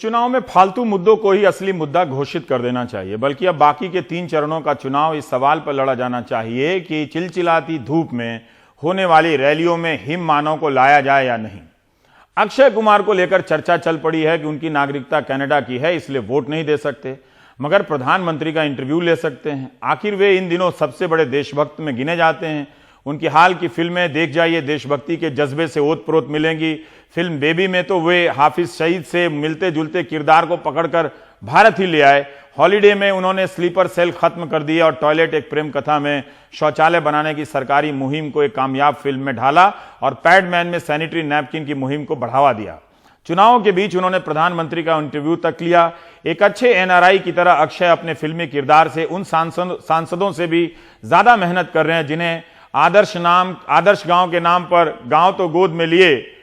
इस चुनाव में फालतू मुद्दों को ही असली मुद्दा घोषित कर देना चाहिए, बल्कि अब बाकी के 3 चरणों का चुनाव इस सवाल पर लड़ा जाना चाहिए कि चिलचिलाती धूप में होने वाली रैलियों में हिम मानव को लाया जाए या नहीं। अक्षय कुमार को लेकर चर्चा चल पड़ी है कि उनकी नागरिकता कनाडा की है, इसलिए वोट नहीं दे सकते, मगर प्रधानमंत्री का इंटरव्यू ले सकते हैं। आखिर वे इन दिनों सबसे बड़े देशभक्त में गिने जाते हैं। उनकी हाल की फिल्में देख जाइए, देशभक्ति के जज्बे से ओतप्रोत मिलेंगी। फिल्म बेबी में तो वे हाफिज सईद से मिलते जुलते किरदार को पकड़कर भारत ही ले आए। हॉलीडे में उन्होंने स्लीपर सेल खत्म कर दिया और टॉयलेट एक प्रेम कथा में शौचालय बनाने की सरकारी मुहिम को एक कामयाब फिल्म में ढाला और पैडमैन में सैनिटरी नैपकिन की मुहिम को बढ़ावा दिया। चुनावों के बीच उन्होंने प्रधानमंत्री का इंटरव्यू तक लिया। एक अच्छे एनआरआई की तरह अक्षय अपने फिल्मी किरदार से उन सांसदों से भी ज्यादा मेहनत कर रहे हैं जिन्हें आदर्श गांव के नाम पर गांव तो गोद में लिए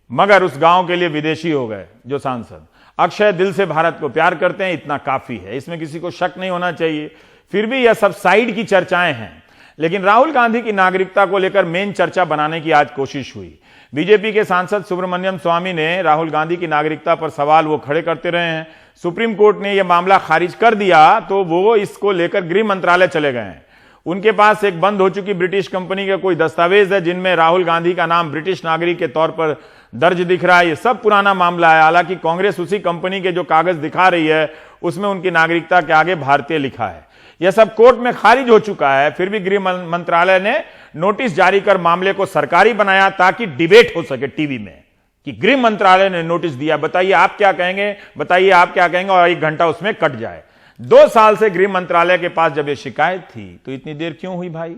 मगर उस गांव के लिए विदेशी हो गए। जो सांसद अक्षय दिल से भारत को प्यार करते हैं, इतना काफी है, इसमें किसी को शक नहीं होना चाहिए। फिर भी यह सब साइड की चर्चाएं हैं, लेकिन राहुल गांधी की नागरिकता को लेकर मेन चर्चा बनाने की आज कोशिश हुई। बीजेपी के सांसद सुब्रमण्यम स्वामी ने राहुल गांधी की नागरिकता पर सवाल वो खड़े करते रहे हैं। सुप्रीम कोर्ट ने यह मामला खारिज कर दिया तो वो इसको लेकर गृह मंत्रालय चले गए हैं। उनके पास एक बंद हो चुकी ब्रिटिश कंपनी के कोई दस्तावेज है जिनमें राहुल गांधी का नाम ब्रिटिश नागरिक के तौर पर दर्ज दिख रहा है। ये सब पुराना मामला है। हालांकि कांग्रेस उसी कंपनी के जो कागज दिखा रही है उसमें उनकी नागरिकता के आगे भारतीय लिखा है। यह सब कोर्ट में खारिज हो चुका है। फिर भी गृह मंत्रालय ने नोटिस जारी कर मामले को सरकारी बनाया ताकि डिबेट हो सके टीवी में कि गृह मंत्रालय ने नोटिस दिया, बताइए आप क्या कहेंगे, बताइए आप क्या कहेंगे, और 1 घंटा उसमें कट जाए। 2 साल से गृह मंत्रालय के पास जब ये शिकायत थी तो इतनी देर क्यों हुई भाई?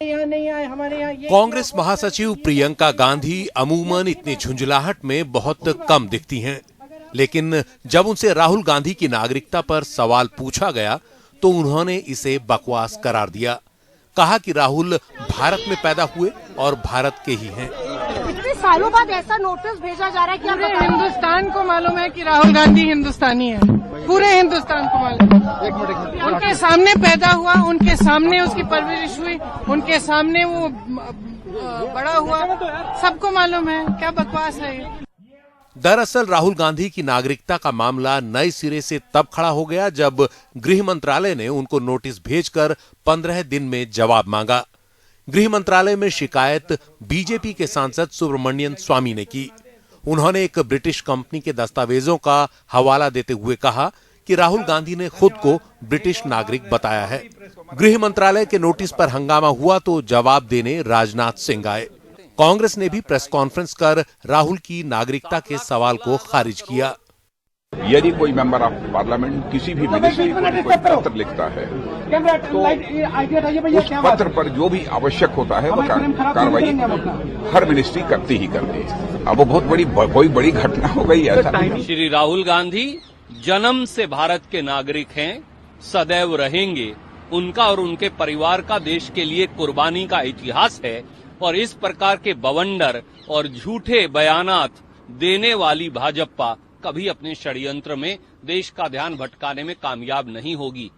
यहाँ नहीं आए हमारे यहाँ। कांग्रेस महासचिव प्रियंका गांधी अमूमन इतनी झुंझलाहट में बहुत कम दिखती हैं, लेकिन जब उनसे राहुल गांधी की नागरिकता पर सवाल पूछा गया तो उन्होंने इसे बकवास करार दिया। कहा कि राहुल भारत में पैदा हुए और भारत के ही हैं। इतने सालों बाद ऐसा नोटिस भेजा जा रहा है कि पूरे हिंदुस्तान को मालूम है कि राहुल गांधी हिंदुस्तानी है। पूरे हिंदुस्तान को मालूम है। उनके सामने पैदा हुआ, उनके सामने उसकी परवरिश हुई, उनके सामने वो बड़ा हुआ, सबको मालूम है। क्या बकवास है ये? दरअसल राहुल गांधी की नागरिकता का मामला नए सिरे से तब खड़ा हो गया जब गृह मंत्रालय ने उनको नोटिस भेजकर 15 दिन में जवाब मांगा। गृह मंत्रालय में शिकायत बीजेपी के सांसद सुब्रमण्यम स्वामी ने की। उन्होंने एक ब्रिटिश कंपनी के दस्तावेजों का हवाला देते हुए कहा कि राहुल गांधी ने खुद को ब्रिटिश नागरिक बताया है। गृह मंत्रालय के नोटिस पर हंगामा हुआ तो जवाब देने राजनाथ सिंह आए। कांग्रेस ने भी प्रेस कॉन्फ्रेंस कर राहुल की नागरिकता के सवाल को खारिज किया। यदि कोई मेंबर ऑफ पार्लियामेंट किसी भी मिनिस्ट्री को कोई पत्र लिखता है तो उस पत्र पर जो भी आवश्यक होता है वो कार्रवाई हर मिनिस्ट्री करती ही करती है। अब वो बहुत बड़ी घटना हो गई है। श्री राहुल गांधी जन्म से भारत के नागरिक हैं, सदैव रहेंगे। उनका और उनके परिवार का देश के लिए कुर्बानी का इतिहास है और इस प्रकार के बवंडर और झूठे बयानात देने वाली भाजपा कभी अपने षड्यंत्र में देश का ध्यान भटकाने में कामयाब नहीं होगी।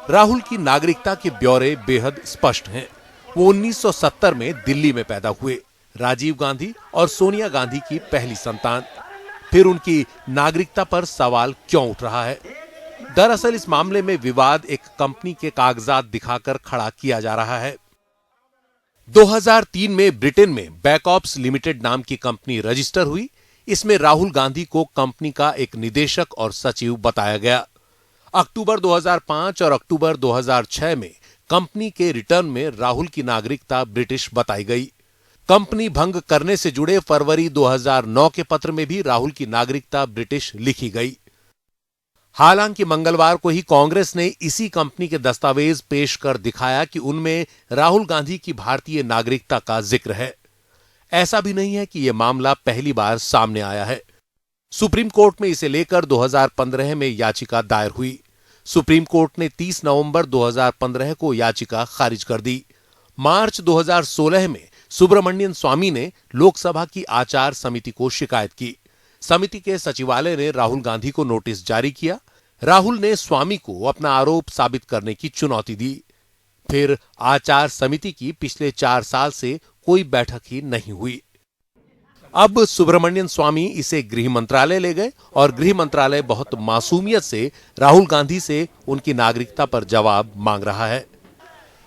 राहुल की नागरिकता के ब्यौरे बेहद स्पष्ट हैं। वो 1970 में दिल्ली में पैदा हुए, राजीव गांधी और सोनिया गांधी की पहली संतान। फिर उनकी नागरिकता पर सवाल क्यों उठ रहा है? दरअसल इस मामले में विवाद एक कंपनी के कागजात दिखाकर खड़ा किया जा रहा है। 2003 में ब्रिटेन में बैकऑप्स लिमिटेड नाम की कंपनी रजिस्टर हुई। इसमें राहुल गांधी को कंपनी का एक निदेशक और सचिव बताया गया। अक्टूबर 2005 और अक्टूबर 2006 में कंपनी के रिटर्न में राहुल की नागरिकता ब्रिटिश बताई गई। कंपनी भंग करने से जुड़े फरवरी 2009 के पत्र में भी राहुल की नागरिकता ब्रिटिश लिखी गई। हालांकि मंगलवार को ही कांग्रेस ने इसी कंपनी के दस्तावेज पेश कर दिखाया कि उनमें राहुल गांधी की भारतीय नागरिकता का जिक्र है। ऐसा भी नहीं है कि यह मामला पहली बार सामने आया है। सुप्रीम कोर्ट में इसे लेकर 2015 में याचिका दायर हुई। सुप्रीम कोर्ट ने 30 नवंबर 2015 को याचिका खारिज कर दी। मार्च 2016 में सुब्रमण्यम स्वामी ने लोकसभा की आचार समिति को शिकायत की। समिति के सचिवालय ने राहुल गांधी को नोटिस जारी किया। राहुल ने स्वामी को अपना आरोप साबित करने की चुनौती दी। फिर आचार समिति की पिछले 4 साल से कोई बैठक ही नहीं हुई। अब सुब्रमण्यन स्वामी इसे गृह मंत्रालय ले गए और गृह मंत्रालय बहुत मासूमियत से राहुल गांधी से उनकी नागरिकता पर जवाब मांग रहा है।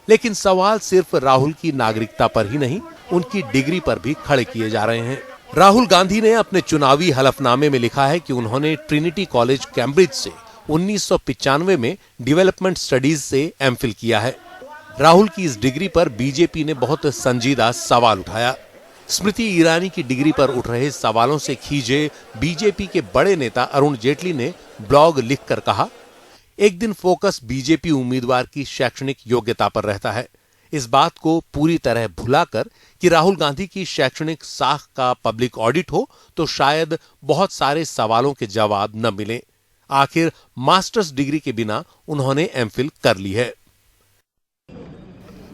लेकिन सवाल सिर्फ राहुल की नागरिकता पर ही नहीं, उनकी डिग्री पर भी खड़े किए जा रहे हैं। राहुल गांधी ने अपने चुनावी हलफनामे में लिखा है कि उन्होंने ट्रिनिटी कॉलेज कैम्ब्रिज से 1995 में डेवलपमेंट स्टडीज से एमफिल किया है। राहुल की इस डिग्री पर बीजेपी ने बहुत संजीदा सवाल उठाया। स्मृति ईरानी की डिग्री पर उठ रहे सवालों से खींचे बीजेपी के बड़े नेता अरुण जेटली ने ब्लॉग लिखकर कहा, एक दिन फोकस बीजेपी उम्मीदवार की शैक्षणिक योग्यता पर रहता है। इस बात को पूरी तरह भुलाकर कि राहुल गांधी की शैक्षणिक साख का पब्लिक ऑडिट हो तो शायद बहुत सारे सवालों के जवाब न मिले। आखिर मास्टर्स डिग्री के बिना उन्होंने एमफिल कर ली है।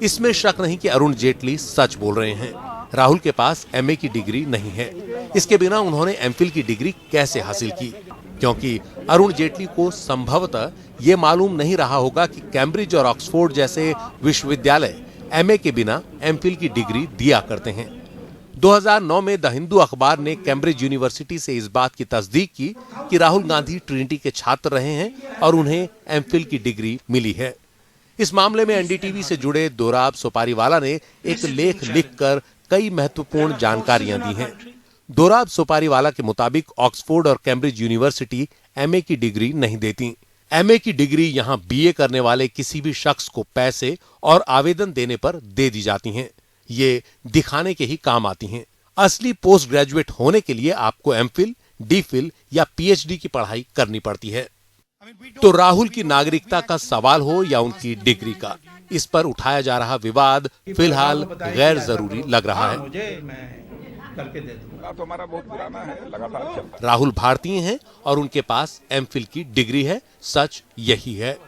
इसमें शक नहीं कि अरुण जेटली सच बोल रहे हैं। राहुल के पास एमए की डिग्री नहीं है। इसके बिना उन्होंने एमफिल की डिग्री कैसे हासिल की? क्योंकि अरुण जेटली को संभवतः यह मालूम नहीं रहा होगा कि कैम्ब्रिज और ऑक्सफोर्ड जैसे विश्वविद्यालय एमए के बिना एमफिल की डिग्री दिया करते हैं। 2009 में द हिंदू अखबार ने कैम्ब्रिज यूनिवर्सिटी से इस बात की तस्दीक की कि राहुल गांधी ट्रिनिटी के छात्र रहे हैं और उन्हें एमफिल की डिग्री मिली है। इस मामले में एनडीटीवी से जुड़े दोराब सुपारीवाला ने एक लेख लिखकर कई महत्वपूर्ण जानकारियां दी हैं। दोराब सुपारीवाला के मुताबिक ऑक्सफोर्ड और कैम्ब्रिज यूनिवर्सिटी एमए की डिग्री नहीं देती। एमए की डिग्री यहां बीए करने वाले किसी भी शख्स को पैसे और आवेदन देने पर दे दी जाती हैं। ये दिखाने के ही काम आती हैं। असली पोस्ट ग्रेजुएट होने के लिए आपको एमफिल, डीफिल या पीएचडी की पढ़ाई करनी पड़ती है। तो राहुल की नागरिकता का सवाल हो या उनकी डिग्री का, इस पर उठाया जा रहा विवाद फिलहाल गैर जरूरी लग रहा है। तो हमारा बहुत पुराना है, लगातार चलता है। राहुल भारतीय हैं और उनके पास एमफिल की डिग्री है, सच यही है।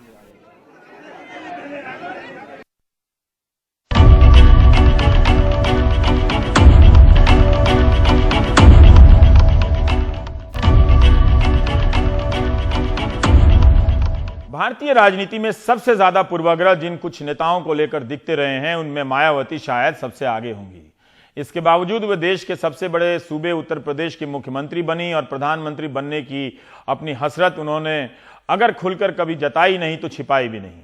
भारतीय राजनीति में सबसे ज्यादा पूर्वाग्रह जिन कुछ नेताओं को लेकर दिखते रहे हैं, उनमें मायावती शायद सबसे आगे होंगी। इसके बावजूद वे देश के सबसे बड़े सूबे उत्तर प्रदेश की मुख्यमंत्री बनी और प्रधानमंत्री बनने की अपनी हसरत उन्होंने अगर खुलकर कभी जताई नहीं तो छिपाई भी नहीं।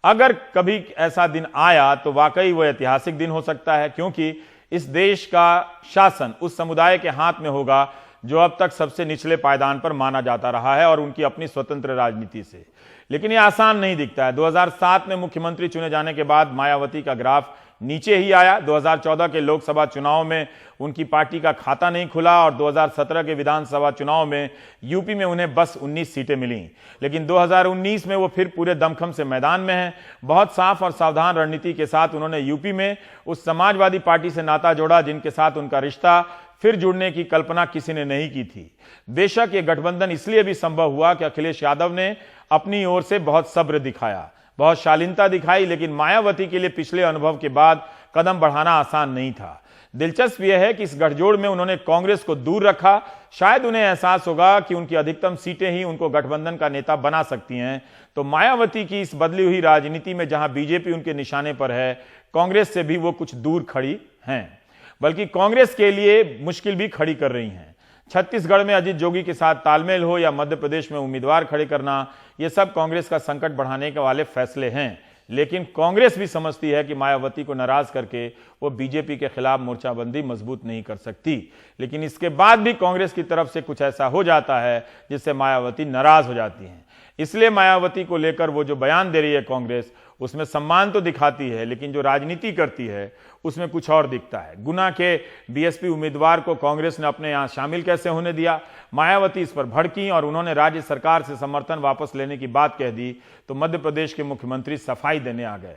अगर कभी ऐसा दिन आया तो वाकई वह ऐतिहासिक दिन हो सकता है, क्योंकि इस देश का शासन उस समुदाय के हाथ में होगा जो अब तक सबसे निचले पायदान पर माना जाता रहा है और उनकी अपनी स्वतंत्र राजनीति से। लेकिन यह आसान नहीं दिखता है। 2007 में मुख्यमंत्री चुने जाने के बाद मायावती का ग्राफ नीचे ही आया। 2014 के लोकसभा चुनाव में उनकी पार्टी का खाता नहीं खुला और 2017 के विधानसभा चुनाव में यूपी में उन्हें बस 19 सीटें मिली। लेकिन 2019 में वो फिर पूरे दमखम से मैदान में हैं। बहुत साफ और सावधान रणनीति के साथ उन्होंने यूपी में उस समाजवादी पार्टी से नाता जोड़ा जिनके साथ उनका रिश्ता फिर जुड़ने की कल्पना किसी ने नहीं की थी। बेशक ये गठबंधन इसलिए भी संभव हुआ कि अखिलेश यादव ने अपनी ओर से बहुत सब्र दिखाया, बहुत शालीनता दिखाई, लेकिन मायावती के लिए पिछले अनुभव के बाद कदम बढ़ाना आसान नहीं था। दिलचस्प यह है कि इस गठजोड़ में उन्होंने कांग्रेस को दूर रखा। शायद उन्हें एहसास होगा कि उनकी अधिकतम सीटें ही उनको गठबंधन का नेता बना सकती हैं। तो मायावती की इस बदली हुई राजनीति में जहां बीजेपी उनके निशाने पर है, कांग्रेस से भी वो कुछ दूर खड़ी हैं, बल्कि कांग्रेस के लिए मुश्किल भी खड़ी कर रही हैं। छत्तीसगढ़ में अजीत जोगी के साथ तालमेल हो या मध्य प्रदेश में उम्मीदवार खड़े करना, ये सब कांग्रेस का संकट बढ़ाने के वाले फैसले हैं। लेकिन कांग्रेस भी समझती है कि मायावती को नाराज करके वो बीजेपी के खिलाफ मोर्चाबंदी मजबूत नहीं कर सकती। लेकिन इसके बाद भी कांग्रेस की तरफ से कुछ ऐसा हो जाता है जिससे मायावती नाराज हो जाती हैं। इसलिए मायावती को लेकर वो जो बयान दे रही है कांग्रेस, उसमें सम्मान तो दिखाती है, लेकिन जो राजनीति करती है उसमें कुछ और दिखता है। गुना के बीएसपी उम्मीदवार को कांग्रेस ने अपने यहां शामिल कैसे होने दिया? मायावती इस पर भड़की और उन्होंने राज्य सरकार से समर्थन वापस लेने की बात कह दी तो मध्य प्रदेश के मुख्यमंत्री सफाई देने आ गए।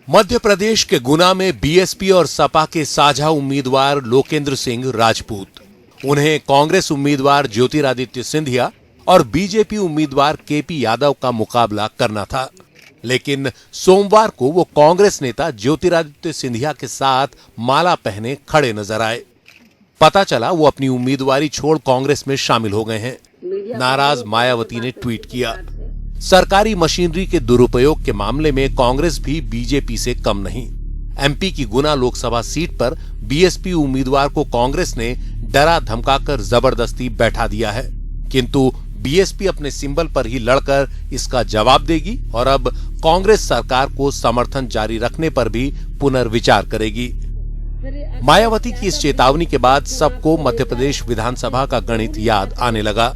मध्य प्रदेश के गुना में बीएसपी और सपा के साझा उम्मीदवार लोकेंद्र सिंह राजपूत, उन्हें कांग्रेस उम्मीदवार ज्योतिरादित्य सिंधिया और बीजेपी उम्मीदवार केपी यादव का मुकाबला करना था। लेकिन सोमवार को वो कांग्रेस नेता ज्योतिरादित्य सिंधिया के साथ माला पहने खड़े नजर आए। पता चला वो अपनी उम्मीदवारी छोड़ कांग्रेस में शामिल हो गए हैं। नाराज मायावती ने ट्वीट किया, सरकारी मशीनरी के दुरुपयोग के मामले में कांग्रेस भी बीजेपी से कम नहीं। एमपी की गुना लोकसभा सीट पर बीएसपी उम्मीदवार को कांग्रेस ने डरा धमकाकर जबरदस्ती बैठा दिया है, किंतु बीएसपी अपने सिंबल पर ही लड़कर इसका जवाब देगी और अब कांग्रेस सरकार को समर्थन जारी रखने पर भी पुनर्विचार करेगी। मायावती की इस चेतावनी के बाद सबको मध्य प्रदेश विधानसभा का गणित याद आने लगा।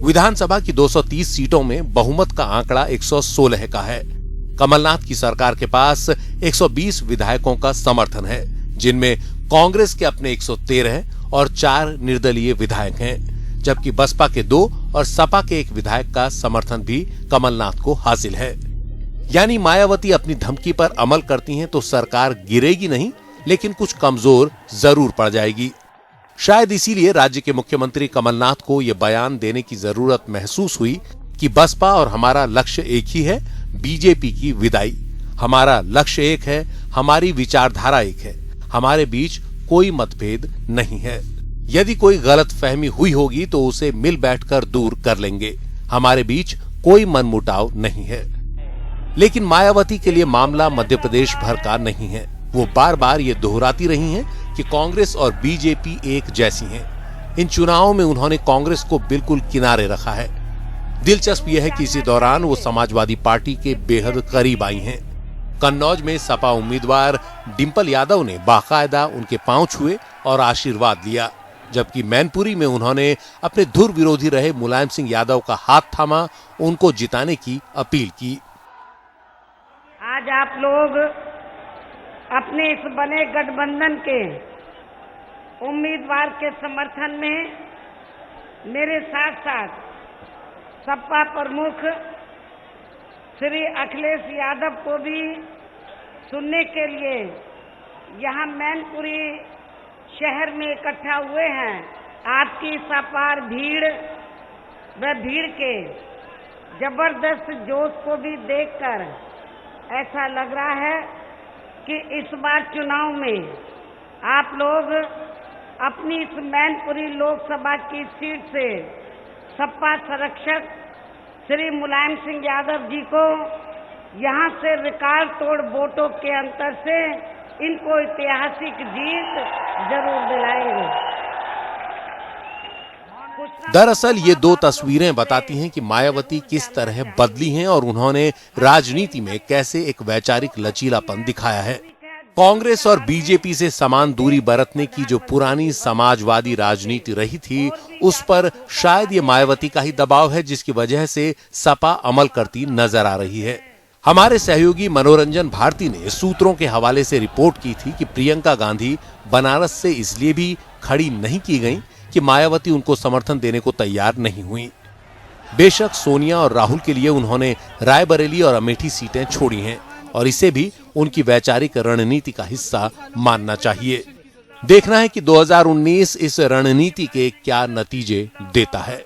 विधानसभा की 230 सीटों में बहुमत का आंकड़ा 116 का है। कमलनाथ की सरकार के पास 120 विधायकों का समर्थन है, जिनमें कांग्रेस के अपने 113 और 4 निर्दलीय विधायक हैं, जबकि बसपा के 2 और सपा के 1 विधायक का समर्थन भी कमलनाथ को हासिल है। यानी मायावती अपनी धमकी पर अमल करती हैं तो सरकार गिरेगी नहीं, लेकिन कुछ कमजोर जरूर पड़ जाएगी। शायद इसीलिए राज्य के मुख्यमंत्री कमलनाथ को यह बयान देने की जरूरत महसूस हुई कि बसपा और हमारा लक्ष्य एक ही है, बीजेपी की विदाई। हमारा लक्ष्य एक है, हमारी विचारधारा एक है, हमारे बीच कोई मतभेद नहीं है। यदि कोई गलत फहमी हुई होगी तो उसे मिल बैठकर दूर कर लेंगे। हमारे बीच कोई मनमुटाव नहीं है। लेकिन मायावती के लिए मामला मध्य प्रदेश भर का नहीं है। वो बार बार ये दोहराती रही हैं कि कांग्रेस और बीजेपी एक जैसी हैं। इन चुनावों में उन्होंने कांग्रेस को बिल्कुल किनारे रखा है। दिलचस्प यह है कि इसी दौरान वो समाजवादी पार्टी के बेहद करीब आई हैं। कन्नौज में सपा उम्मीदवार डिंपल यादव ने बाकायदा उनके पांव छुए और आशीर्वाद लिया, जबकि मैनपुरी में उन्होंने अपने धुर विरोधी रहे मुलायम सिंह यादव का हाथ थामा, उनको जिताने की अपील की। आज आप लोग अपने इस बने गठबंधन के उम्मीदवार के समर्थन में मेरे साथ साथ सपा प्रमुख श्री अखिलेश यादव को भी सुनने के लिए यहाँ मैनपुरी शहर में इकट्ठा हुए हैं। आपकी इस अपार भीड़ व भीड़ के जबरदस्त जोश को भी देखकर ऐसा लग रहा है कि इस बार चुनाव में आप लोग अपनी इस मैनपुरी लोकसभा की सीट से सपा संरक्षक श्री मुलायम सिंह यादव जी को यहां से रिकॉर्ड तोड़ वोटों के अंतर से इनको ऐतिहासिक जीत जरूर दिलाएंगे। दरअसल ये 2 तस्वीरें बताती हैं कि मायावती किस तरह बदली हैं और उन्होंने राजनीति में कैसे एक वैचारिक लचीलापन दिखाया है। कांग्रेस और बीजेपी से समान दूरी बरतने की जो पुरानी समाजवादी राजनीति रही थी, उस पर शायद ये मायावती का ही दबाव है, जिसकी वजह से सपा अमल करती नजर आ रही है। हमारे सहयोगी मनोरंजन भारती ने सूत्रों के हवाले से रिपोर्ट की थी कि प्रियंका गांधी बनारस से इसलिए भी खड़ी नहीं की गई कि मायावती उनको समर्थन देने को तैयार नहीं हुई। बेशक सोनिया और राहुल के लिए उन्होंने रायबरेली और अमेठी सीटें छोड़ी हैं और इसे भी उनकी वैचारिक रणनीति का हिस्सा मानना चाहिए। देखना है कि 2019 इस रणनीति के क्या नतीजे देता है।